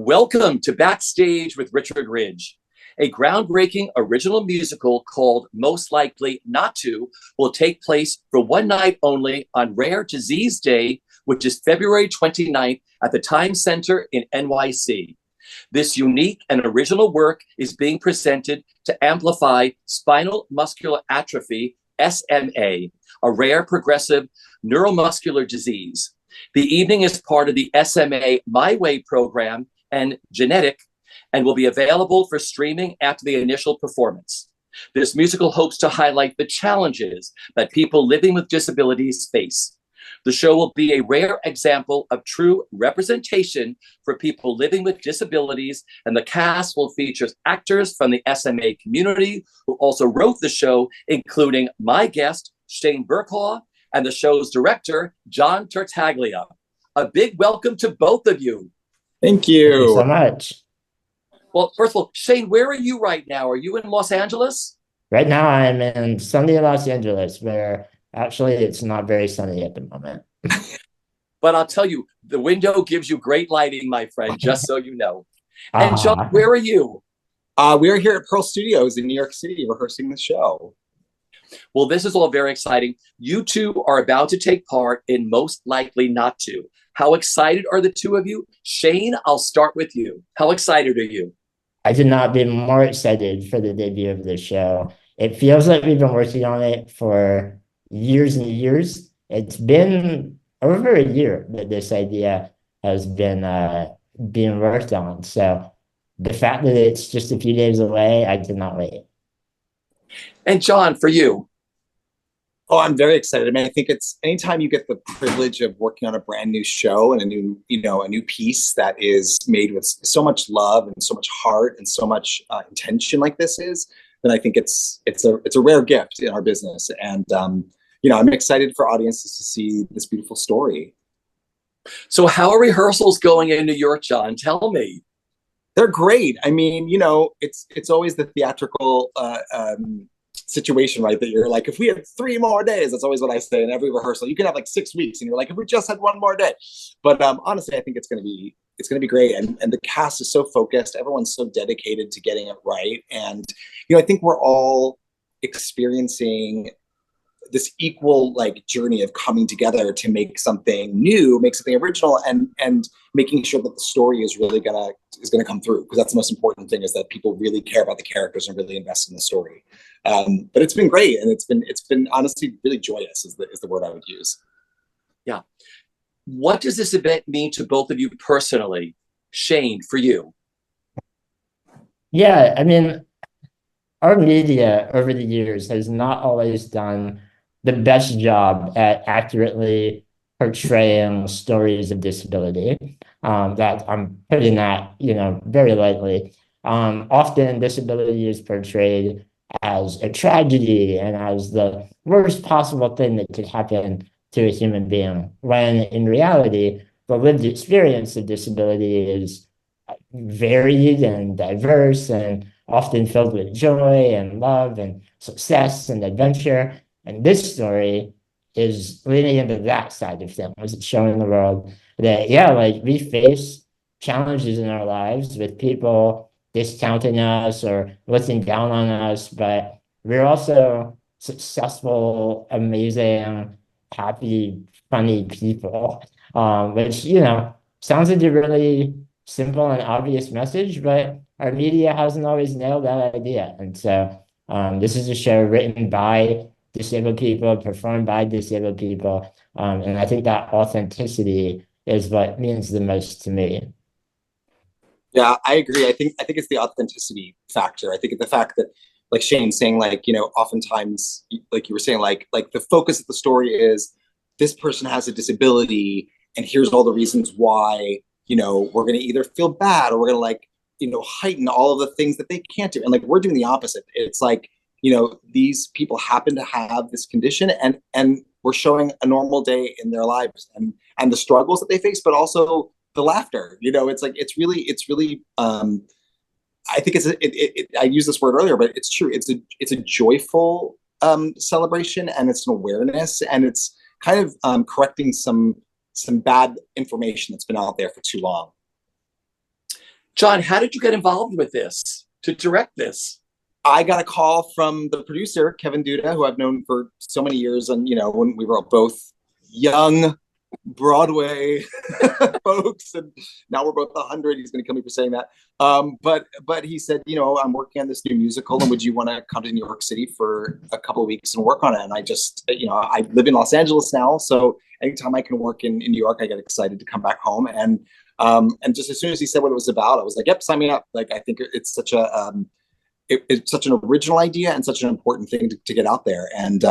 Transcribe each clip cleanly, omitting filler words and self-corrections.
Welcome to Backstage with Richard Ridge. A groundbreaking original musical called Most Likely Not To will take place for one night only on Rare Disease Day, which is February 29th at the Times Center in NYC. This unique and original work is being presented to amplify spinal muscular atrophy, SMA, a rare progressive neuromuscular disease. The evening is part of the SMA My Way program and Genetic, and will be available for streaming after the initial performance. This musical hopes to highlight the challenges that people living with disabilities face. The show will be a rare example of true representation for people living with disabilities, and the cast will feature actors from the SMA community who also wrote the show, including my guest, Shane Burcaw, and the show's director, John Tartaglia. A big welcome to both of you. Thank you. Thank you so much. Well, first of all, Shane, where are you right now? Are you in Los Angeles? Right now, I'm in sunny Los Angeles, where actually it's not very sunny at the moment. But I'll tell you, the window gives you great lighting, my friend, just so you know. And John, where are you? We're here at Pearl Studios in New York City rehearsing the show. Well, this is all very exciting. You two are about to take part in Most Likely Not To. How excited are the two of you? Shane, I'll start with you. How excited are you? I could not be more excited for the debut of the show. It feels like we've been working on it for years and years. It's been over a year that this idea has been being worked on. So the fact that it's just a few days away, I cannot wait. And John, for you? Oh, I'm very excited. I mean, I think it's anytime you get the privilege of working on a brand new show and a new piece that is made with so much love and so much heart and so much intention like this is, then I think it's a rare gift in our business. And I'm excited for audiences to see this beautiful story. So how are rehearsals going in New York, John? Tell me. They're great. I mean, it's always the theatrical situation, right? That you're like, if we had 3 more days, that's always what I say in every rehearsal. You can have like 6 weeks, and you're like, if we just had 1 more day. But honestly, I think it's gonna be great. And the cast is so focused. Everyone's so dedicated to getting it right. And I think we're all experiencing this equal journey of coming together to make something new, make something original, and making sure that the story is really gonna come through, because that's the most important thing, is that people really care about the characters and really invest in the story. But it's been great, and it's been honestly really joyous is the word I would use. Yeah. What does this event mean to both of you personally? Shane, for you? Yeah, I mean, our media over the years has not always done the best job at accurately portraying stories of disability. That I'm putting that, very lightly. Often disability is portrayed as a tragedy and as the worst possible thing that could happen to a human being, when in reality, the lived experience of disability is varied and diverse and often filled with joy and love and success and adventure. And this story is leaning into that side of things. It's showing the world that, we face challenges in our lives with people discounting us or looking down on us, but we're also successful, amazing, happy, funny people, which, sounds like a really simple and obvious message, but our media hasn't always nailed that idea. And so this is a show written by disabled people, performed by disabled people. And I think that authenticity is what means the most to me. Yeah, I agree. I think it's the authenticity factor. I think the fact that, like Shane's saying, oftentimes, like you were saying, like the focus of the story is this person has a disability, and here's all the reasons why, we're going to either feel bad or we're going to heighten all of the things that they can't do. And we're doing the opposite. It's these people happen to have this condition, and we're showing a normal day in their lives and the struggles that they face, but also the laughter. It's really I think I used this word earlier, but it's true. It's a joyful celebration, and it's an awareness, and it's kind of correcting some bad information that's been out there for too long. John, how did you get involved with this, to direct this? I got a call from the producer, Kevin Duda, who I've known for so many years. And, when we were both young Broadway folks, and now we're both 100. He's going to kill me for saying that. But he said, I'm working on this new musical, and would you want to come to New York City for a couple of weeks and work on it? And I just, I live in Los Angeles now, so anytime I can work in New York, I get excited to come back home. And just as soon as he said what it was about, I was like, yep, sign me up. Like, I think it's such it's such an original idea and such an important thing to get out there. And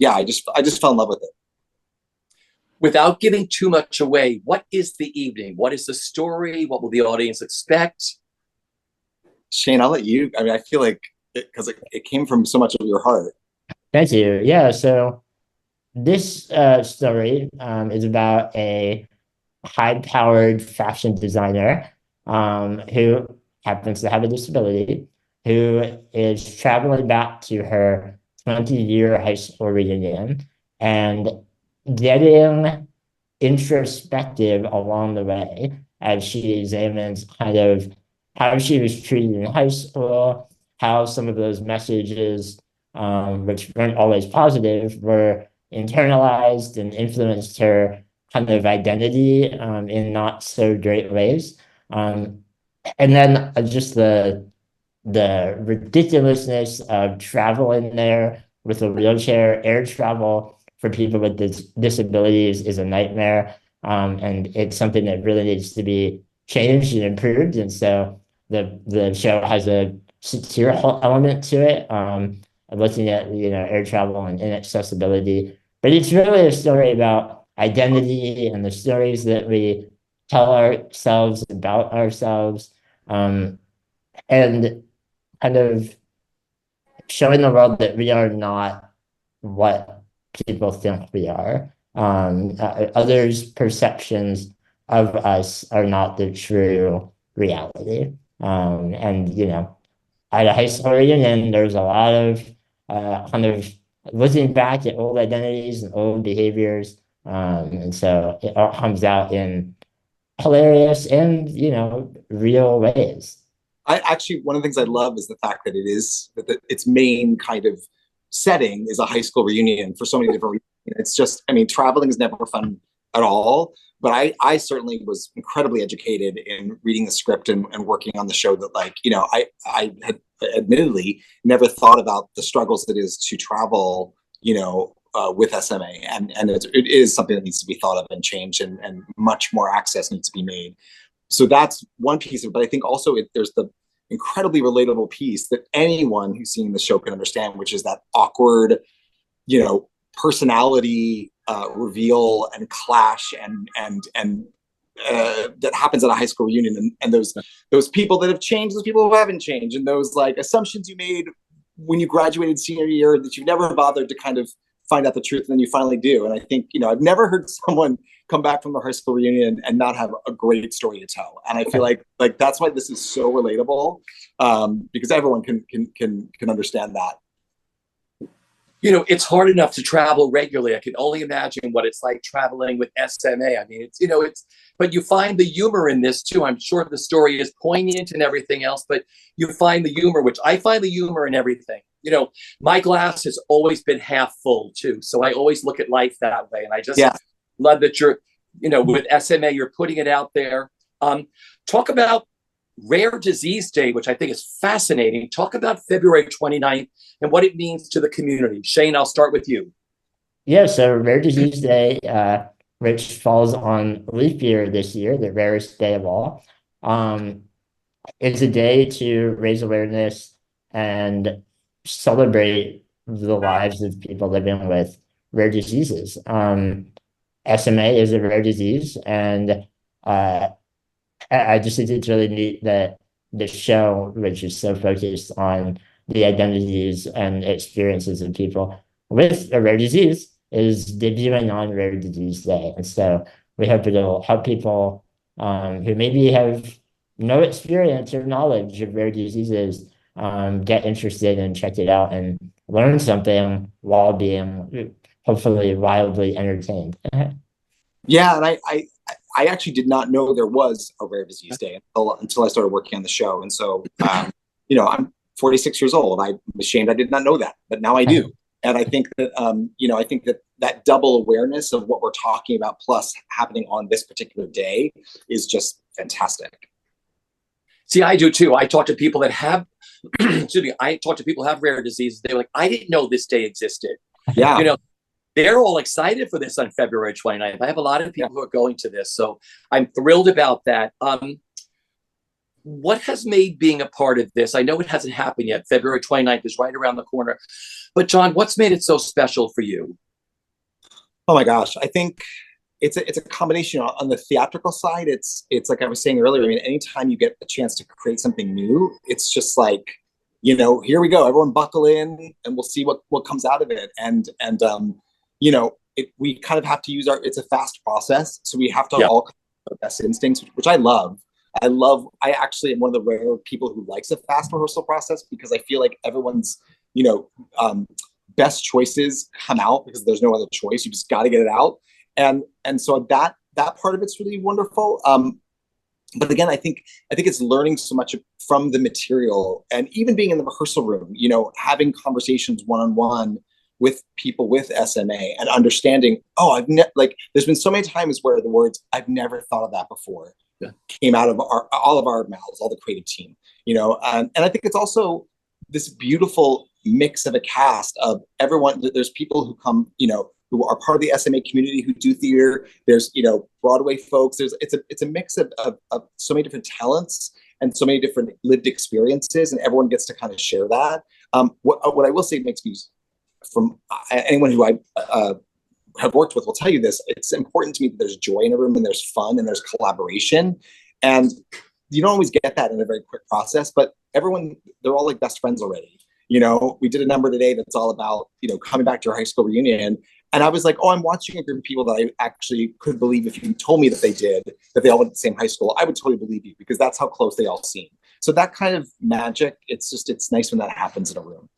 I just fell in love with it. Without giving too much away, what is the evening? What is the story? What will the audience expect? Shane, I'll let you. I mean, I feel like because it came from so much of your heart. Thank you. Yeah, so this story is about a high-powered fashion designer who happens to have a disability, who is traveling back to her 20-year high school reunion and getting introspective along the way as she examines kind of how she was treated in high school, how some of those messages, which weren't always positive, were internalized and influenced her kind of identity in not so great ways. And then just the ridiculousness of traveling there with a wheelchair. Air travel for people with disabilities is a nightmare, and it's something that really needs to be changed and improved. And so the show has a satirical element to it, looking at air travel and inaccessibility. But it's really a story about identity and the stories that we tell ourselves about ourselves, and kind of showing the world that we are not what people think we are. Others' perceptions of us are not the true reality. At a high school reunion, there's a lot of kind of looking back at old identities and old behaviors. And so it all comes out in hilarious and, real ways. One of the things I love is the fact that its main kind of setting is a high school reunion for so many different reasons. It's just, traveling is never fun at all, but I certainly was incredibly educated in reading the script and working on the show that I had admittedly never thought about the struggles it is to travel, with SMA. And it is something that needs to be thought of and changed, and much more access needs to be made. So that's one piece of it. But I think also there's the incredibly relatable piece that anyone who's seeing the show can understand, which is that awkward, personality reveal and clash and that happens at a high school reunion, and those people that have changed, those people who haven't changed, and those assumptions you made when you graduated senior year that you've never bothered to kind of find out the truth, and then you finally do. And I think I've never heard someone come back from the high school reunion and not have a great story to tell. And I feel like that's why this is so relatable, because everyone can understand that. It's hard enough to travel regularly. I can only imagine what it's like traveling with SMA. I mean, but you find the humor in this too. I'm sure the story is poignant and everything else, but you find the humor, which I find the humor in everything. My glass has always been half full too. So I always look at life that way. And I just love that you're, with SMA, you're putting it out there. Talk about Rare Disease Day, which I think is fascinating. Talk about February 29th and what it means to the community. Shane, I'll start with you. Yeah, so Rare Disease Day, which falls on leap year this year, the rarest day of all, is a day to raise awareness and celebrate the lives of people living with rare diseases. SMA is a rare disease, and I just think it's really neat that the show, which is so focused on the identities and experiences of people with a rare disease, is debuting on Rare Disease Day. And so we hope it'll help people who maybe have no experience or knowledge of rare diseases get interested and check it out and learn something while being hopefully wildly entertained. Yeah, and I actually did not know there was a rare disease day until I started working on the show. And so, I'm 46 years old. I'm ashamed I did not know that, but now I do. And I think that, I think that double awareness of what we're talking about plus happening on this particular day is just fantastic. See, I do too. I talk to people that have, excuse me, I talk to people who have rare diseases. They're like, I didn't know this day existed. Yeah. They're all excited for this on February 29th. I have a lot of people who are going to this. So I'm thrilled about that. What has made being a part of this? I know it hasn't happened yet. February 29th is right around the corner. But John, what's made it so special for you? Oh my gosh. I think it's a combination on the theatrical side. It's like I was saying earlier, I mean, anytime you get a chance to create something new, it's just like, here we go. Everyone buckle in and we'll see what comes out of it. And we kind of have to use it's a fast process. So we have to all have best instincts, which I love. I actually am one of the rare people who likes a fast rehearsal process because I feel like everyone's, best choices come out because there's no other choice. You just got to get it out. And so that part of it's really wonderful. But again, I think it's learning so much from the material and even being in the rehearsal room, having conversations one-on-one with people with SMA and understanding, there's been so many times where the words, I've never thought of that before, came out of all of our mouths, all the creative team, and I think it's also this beautiful mix of a cast of everyone. There's people who come, who are part of the SMA community who do theater. There's, Broadway folks. It's a mix of so many different talents and so many different lived experiences, and everyone gets to kind of share that. What I will say makes me, from anyone who I have worked with will tell you this, it's important to me that there's joy in a room and there's fun and there's collaboration. And you don't always get that in a very quick process, but everyone, they're all like best friends already. We did a number today that's all about, coming back to your high school reunion. And I was like, I'm watching a group of people that I actually could believe if you told me that they all went to the same high school, I would totally believe you because that's how close they all seem. So that kind of magic, it's nice when that happens in a room.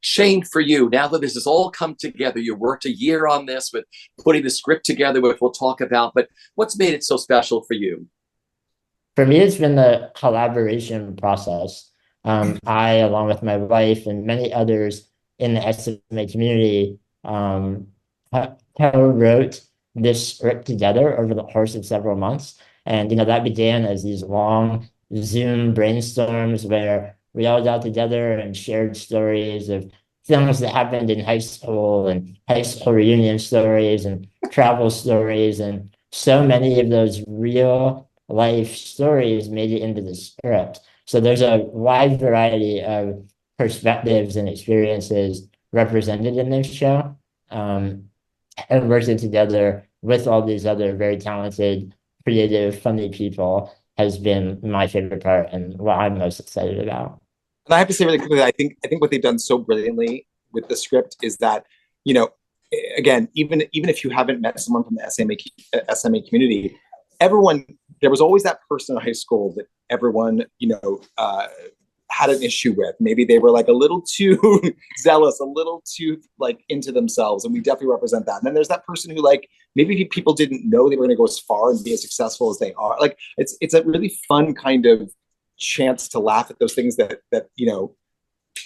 Shane, for you, now that this has all come together, you worked a year on this with putting the script together, which we'll talk about, but what's made it so special for you? For me, it's been the collaboration process. I, along with my wife and many others in the SMA community, co-wrote this script together over the course of several months. And, that began as these long Zoom brainstorms where we all got together and shared stories of things that happened in high school and high school reunion stories and travel stories. And so many of those real life stories made it into the script. So there's a wide variety of perspectives and experiences represented in this show. And working together with all these other very talented, creative, funny people has been my favorite part and what I'm most excited about. And I have to say really quickly, I think what they've done so brilliantly with the script is that, again, even if you haven't met someone from the SMA community, there was always that person in high school that everyone, had an issue with. Maybe they were like a little too zealous, a little too like into themselves. And we definitely represent that. And then there's that person who maybe people didn't know they were going to go as far and be as successful as they are. It's a really fun kind of chance to laugh at those things that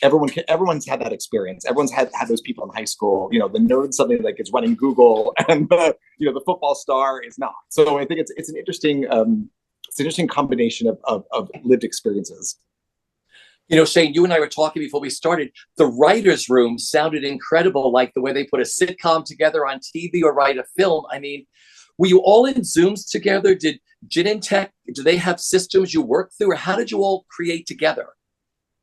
everyone's had that experience. Everyone's had those people in high school. The nerd suddenly is running Google, and the football star is not. So I think it's an interesting combination of lived experiences. Shane, you and I were talking before we started. The writer's room sounded incredible, like the way they put a sitcom together on TV or write a film. I mean, were you all in Zooms together? Did Genentech, do they have systems you work through, or how did you all create together?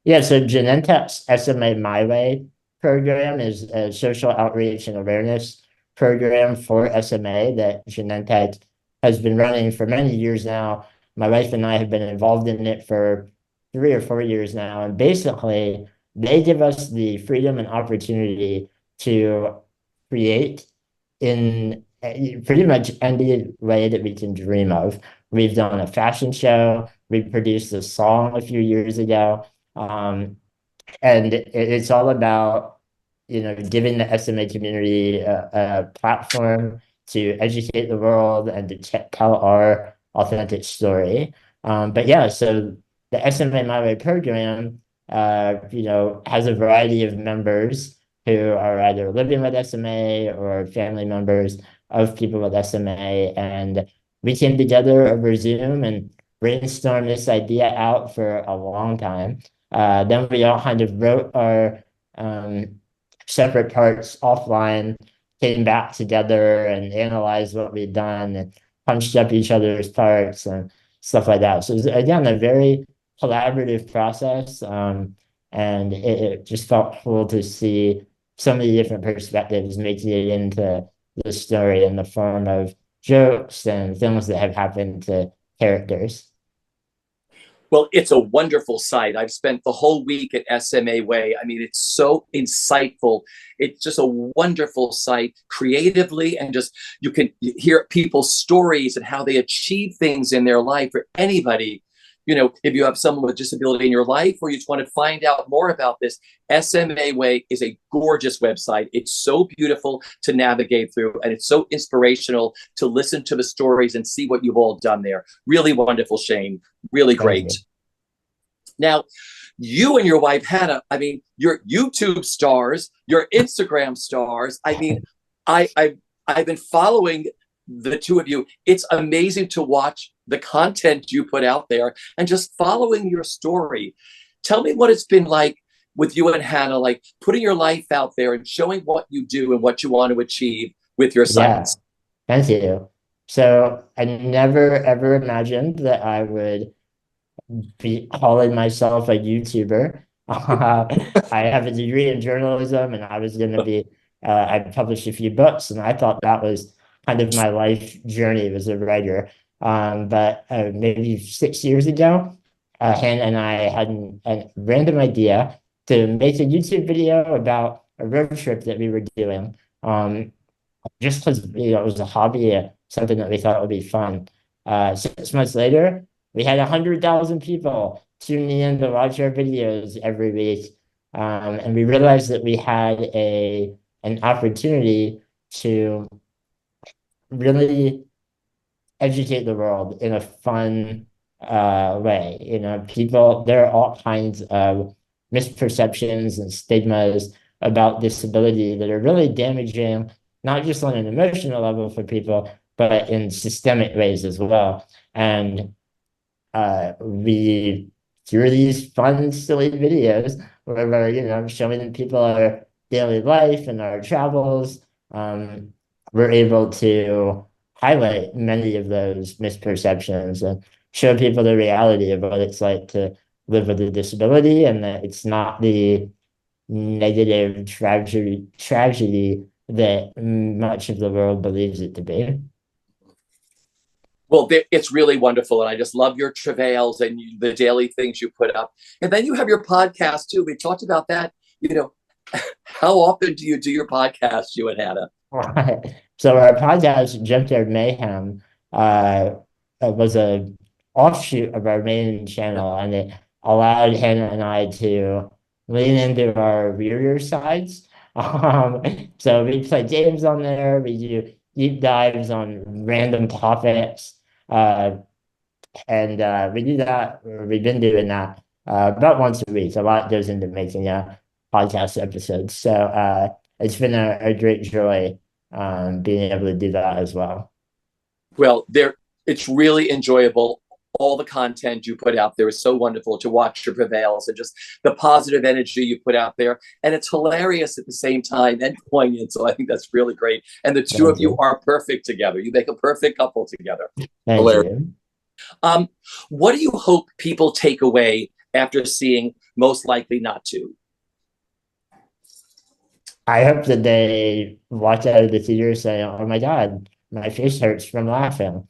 Yeah, so Genentech's SMA My Way program is a social outreach and awareness program for SMA that Genentech has been running for many years now. My wife and I have been involved in it for 3 or 4 years now. And basically, they give us the freedom and opportunity to create in pretty much any way that we can dream of. We've done a fashion show. We produced a song a few years ago. And it's all about, giving the SMA community a platform to educate the world and to tell our authentic story. But yeah, so the SMA My Way program, has a variety of members who are either living with SMA or family members of people with SMA. And we came together over Zoom and brainstormed this idea out for a long time. Then we all kind of wrote our separate parts offline, came back together and analyzed what we'd done and punched up each other's parts and stuff like that. So it was, again, a very collaborative process. And it just felt cool to see so many different perspectives making it into the story in the form of jokes and things that have happened to characters. Well, it's a wonderful site. I've spent the whole week at SMA Way. I mean, it's so insightful. It's just a wonderful site creatively, and just you can hear people's stories and how they achieve things in their life. For anybody, if you have someone with disability in your life, or you just want to find out more about this, SMA Way is a gorgeous website. It's so beautiful to navigate through, and it's so inspirational to listen to the stories and see what you've all done there. Really wonderful, Shane. Really great. Now, you and your wife, Hannah, I mean, you're YouTube stars, you're Instagram stars. I mean, I've been following the two of you. It's amazing to watch the content you put out there and just following your story. Tell me what it's been like with you and Hannah, like putting your life out there and showing what you do and what you want to achieve with your sites. Thank you. So I never ever imagined that I would be calling myself a YouTuber. I have a degree in journalism, and I was going to be, I published a few books, and I thought that was kind of my life journey as a writer. But maybe 6 years ago, Hannah and I had a random idea to make a YouTube video about a road trip that we were doing. Just because it was a hobby, something that we thought would be fun. 6 months later, we had 100,000 people tuning in to watch our videos every week, and we realized that we had an opportunity to really educate the world in a fun way. People, there are all kinds of misperceptions and stigmas about disability that are really damaging, not just on an emotional level for people, but in systemic ways as well. And we, through these fun, silly videos where we're, showing people our daily life and our travels, we're able to highlight many of those misperceptions and show people the reality of what it's like to live with a disability, and that it's not the negative tragedy that much of the world believes it to be. Well, it's really wonderful, and I just love your travails and the daily things you put up. And then you have your podcast too. We talked about that. How often do you do your podcast, you and Hannah? So our podcast, Junkyard Mayhem, was a offshoot of our main channel, and it allowed Hannah and I to lean into our weirder sides. So we play games on there. We do deep dives on random topics. And we do that. We've been doing that about once a week. A lot goes into making a podcast episodes. So it's been a great joy being able to do that as well. Well, it's really enjoyable. All the content you put out there is so wonderful to watch your prevails and just the positive energy you put out there. And it's hilarious at the same time and poignant. So I think that's really great. And the two of you are perfect together. You make a perfect couple together. Thank you. What do you hope people take away after seeing Most Likely Not To? I hope that they walk out of the theater saying, "Oh my God, my face hurts from laughing."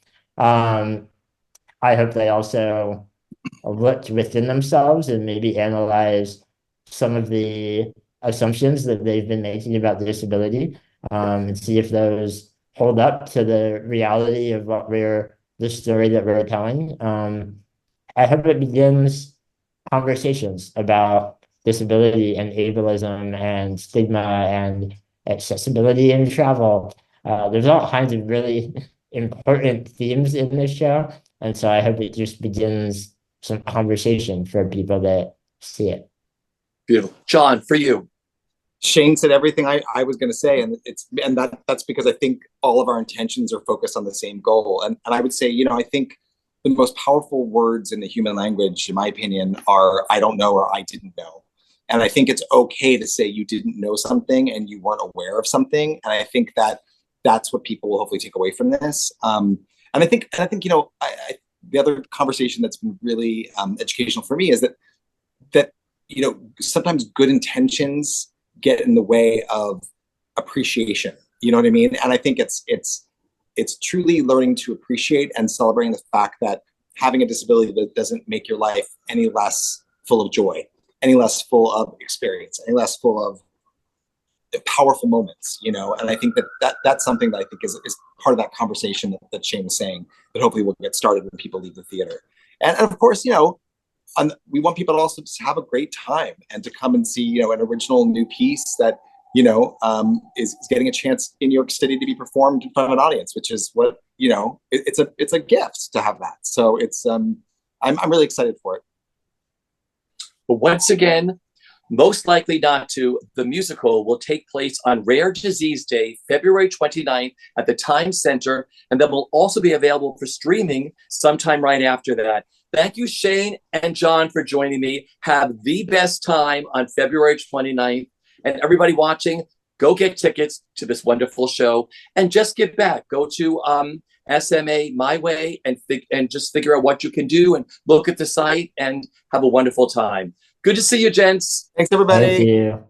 I hope they also look within themselves and maybe analyze some of the assumptions that they've been making about disability, and see if those hold up to the reality of the story that we're telling. I hope it begins conversations about disability and ableism and stigma and accessibility in travel. There's all kinds of really important themes in this show. And so I hope it just begins some conversation for people that see it. Beautiful. John, for you. Shane said everything I was going to say, and that's because I think all of our intentions are focused on the same goal. And I would say, I think the most powerful words in the human language, in my opinion, are "I don't know" or "I didn't know." And I think it's okay to say you didn't know something and you weren't aware of something. And I think that's what people will hopefully take away from this. And I think the other conversation that's been really educational for me is that sometimes good intentions get in the way of appreciation. You know what I mean? And I think it's truly learning to appreciate and celebrating the fact that having a disability that doesn't make your life any less full of joy, any less full of experience, any less full of powerful moments, And I think that's something that I think is part of that conversation that Shane was saying, that hopefully will get started when people leave the theater. And of course, we want people to also just have a great time and to come and see, an original new piece that, is getting a chance in New York City to be performed in front of an audience, which is what, it's a gift to have that. So it's, I'm really excited for it. But once again, Most Likely Not To, the musical, will take place on Rare Disease Day, February 29th at the Times Center, and then will also be available for streaming sometime right after that. Thank you, Shane and John, for joining me. Have the best time on February 29th. And everybody watching, go get tickets to this wonderful show and just give back. Go to SMA My Way and just figure out what you can do and look at the site and have a wonderful time. Good to see you, gents. Thanks, everybody. Thank you.